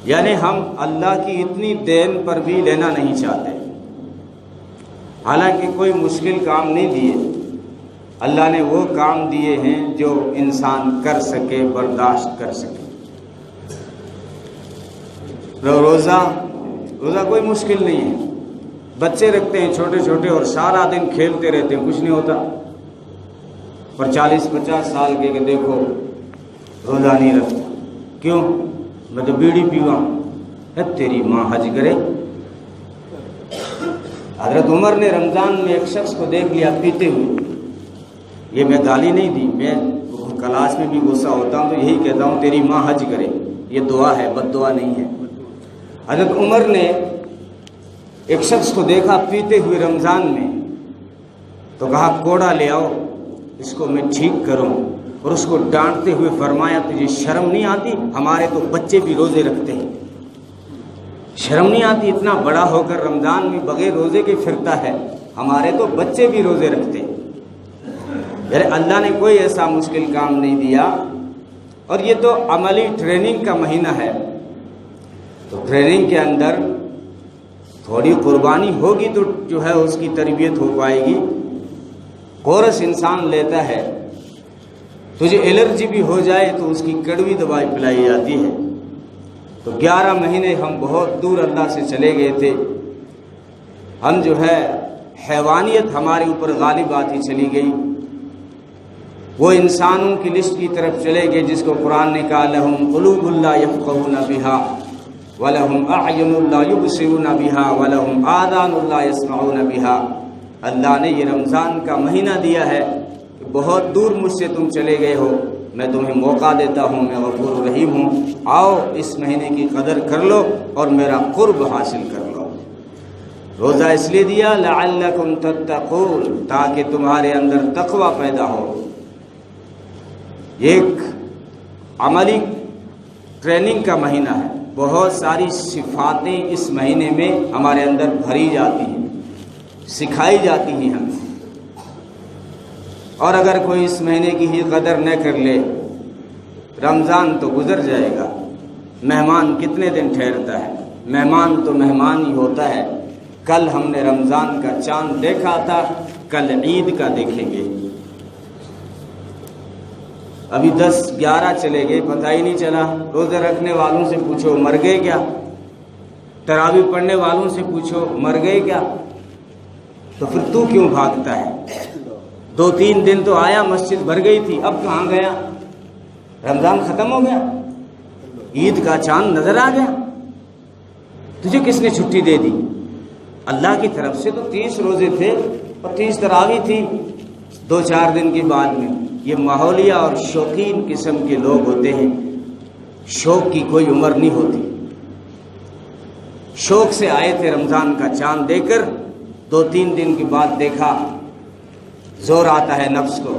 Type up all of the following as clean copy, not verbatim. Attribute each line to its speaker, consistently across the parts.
Speaker 1: یعنی ہم اللہ کی اتنی دین پر بھی لینا نہیں چاہتے، حالانکہ کوئی مشکل کام نہیں دیے، اللہ نے وہ کام دیے ہیں جو انسان کر سکے، برداشت کر سکے۔ روزہ کوئی مشکل نہیں ہے، بچے رکھتے ہیں چھوٹے چھوٹے اور سارا دن کھیلتے رہتے ہیں، کچھ نہیں ہوتا، پر 40-50 سال کے کہ دیکھو روزہ نہیں رکھتا، کیوں؟ میں تو بیڑی پیوا، تیری ماں حج کرے۔ حضرت عمر نے رمضان میں ایک شخص کو دیکھ لیا پیتے ہوئے، یہ میں گالی نہیں دی، میں کلاس میں بھی غصہ ہوتا ہوں تو یہی کہتا ہوں تیری ماں حج کرے، یہ دعا ہے، بد دعا نہیں ہے۔ حضرت عمر نے ایک شخص کو دیکھا پیتے ہوئے رمضان میں، تو کہا کوڑا لے آؤ، اس کو میں ٹھیک کروں، اور اس کو ڈانٹتے ہوئے فرمایا تجھے شرم نہیں آتی؟ ہمارے تو بچے بھی روزے رکھتے ہیں، شرم نہیں آتی؟ اتنا بڑا ہو کر رمضان میں بغیر روزے کے پھرتا ہے، ہمارے تو بچے بھی روزے رکھتے ہیں۔ یعنی اللہ نے کوئی ایسا مشکل کام نہیں دیا، اور یہ تو عملی ٹریننگ کا مہینہ ہے، تو ٹریننگ کے اندر تھوڑی قربانی ہوگی تو جو ہے اس کی تربیت ہو پائے گی۔ کورس انسان لیتا ہے، تجھے الرجی بھی ہو جائے تو اس کی کڑوی دوائی پلائی جاتی ہے۔ تو 11 مہینے ہم بہت دور اللہ سے چلے گئے تھے، ہم جو ہے حیوانیت ہمارے اوپر غالب آتی چلی گئی، وہ انسانوں کی لسٹ کی طرف چلے گئے جس کو قرآن نے کہا لہم قلوب لا یفقہون بہا وَلَهُمْ أَعْیُنٌ لَا یُبْصِرُونَ بِهَا وَلَهُمْ آذَانٌ لَا یسْمَعُونَ بِهَا۔ اللہ نے یہ رمضان کا مہینہ دیا ہے کہ بہت دور مجھ سے تم چلے گئے ہو، میں تمہیں موقع دیتا ہوں، میں غفور رحیم ہوں، آؤ اس مہینے کی قدر کر لو اور میرا قرب حاصل کر لو۔ روزہ اس لیے دیا لعلکم تتقون، تاکہ تمہارے اندر تقوی پیدا ہو۔ ایک عملی ٹریننگ کا مہینہ ہے، بہت ساری صفاتیں اس مہینے میں ہمارے اندر بھری جاتی ہیں، سکھائی جاتی ہیں ہمیں، اور اگر کوئی اس مہینے کی ہی قدر نہ کر لے، رمضان تو گزر جائے گا۔ مہمان کتنے دن ٹھہرتا ہے؟ مہمان تو مہمان ہی ہوتا ہے۔ کل ہم نے رمضان کا چاند دیکھا تھا، کل عید کا دیکھیں گے۔ ابھی 10-11 چلے گئے، پتہ ہی نہیں چلا۔ روزے رکھنے والوں سے پوچھو مر گئے کیا، تراویح پڑھنے والوں سے پوچھو مر گئے کیا، تو پھر تو کیوں بھاگتا ہے؟ 2-3 دن تو آیا، مسجد بھر گئی تھی، اب کہاں گیا؟ رمضان ختم ہو گیا، عید کا چاند نظر آ گیا، تجھے کس نے چھٹی دے دی؟ اللہ کی طرف سے تو 30 روزے تھے اور 30 تراویح تھی 2-4 دن کے بعد میں۔ یہ ماحولیہ اور شوقین قسم کے لوگ ہوتے ہیں، شوق کی کوئی عمر نہیں ہوتی۔ شوق سے آئے تھے رمضان کا چاند دے کر، 2-3 دن کے بعد دیکھا، زور آتا ہے نفس کو۔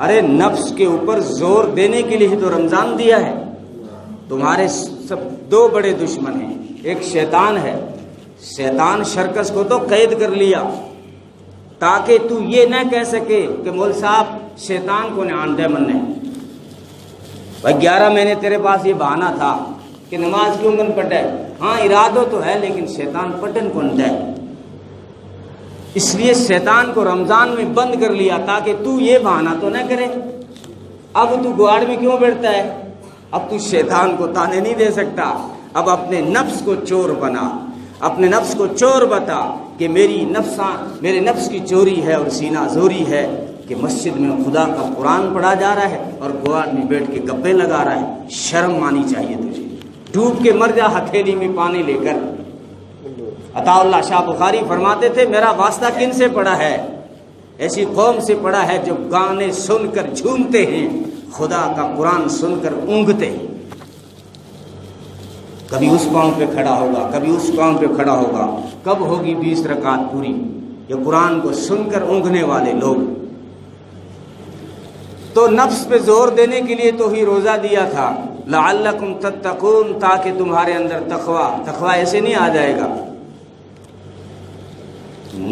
Speaker 1: ارے نفس کے اوپر زور دینے کے لیے تو رمضان دیا ہے۔ تمہارے سب 2 بڑے دشمن ہیں، ایک شیطان ہے، شیطان شرکس کو تو قید کر لیا تاکہ تو یہ نہ کہہ سکے کہ مول صاحب شیطان کو آندے من ہے بھائی 11 مہینے تیرے پاس یہ بہانہ تھا کہ نماز کیوں گن پڑھے، ہاں ارادہ تو ہے لیکن شیطان پٹن کو نہ ہے، اس لیے شیطان کو رمضان میں بند کر لیا تاکہ تو یہ بہانہ تو نہ کرے۔ اب تو گواڑ میں کیوں بیٹھتا ہے؟ اب تو شیطان کو تانے نہیں دے سکتا، اب اپنے نفس کو چور بنا، اپنے نفس کو چور بتا کہ میرے نفس کی چوری ہے اور سینہ زوری ہے کہ مسجد میں خدا کا قرآن پڑھا جا رہا ہے اور گواڑ میں بیٹھ کے گپے لگا رہا ہے، شرم آنی چاہیے تجھے، ڈوب کے مر جا ہتھیلی میں پانی لے کر۔ عطا اللہ شاہ بخاری فرماتے تھے میرا واسطہ کن سے پڑا ہے؟ ایسی قوم سے پڑا ہے جو گانے سن کر جھومتے ہیں، خدا کا قرآن سن کر اونگتے ہیں، کبھی اس پاؤں پہ کھڑا ہوگا کبھی اس پاؤں پہ کھڑا ہوگا، کب ہوگی 20 رکعت پوری؟ یہ قرآن کو سن کر اونگنے والے لوگ۔ تو نفس پہ زور دینے کے لیے تو ہی روزہ دیا تھا، لعلکم تتقون، تاکہ تمہارے اندر تقوی ایسے نہیں آ جائے گا۔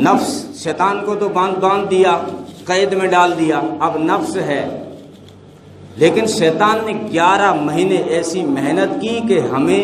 Speaker 1: نفس شیطان کو تو باندھ دیا، قید میں ڈال دیا، اب نفس ہے، لیکن شیطان نے 11 مہینے ایسی محنت کی کہ ہمیں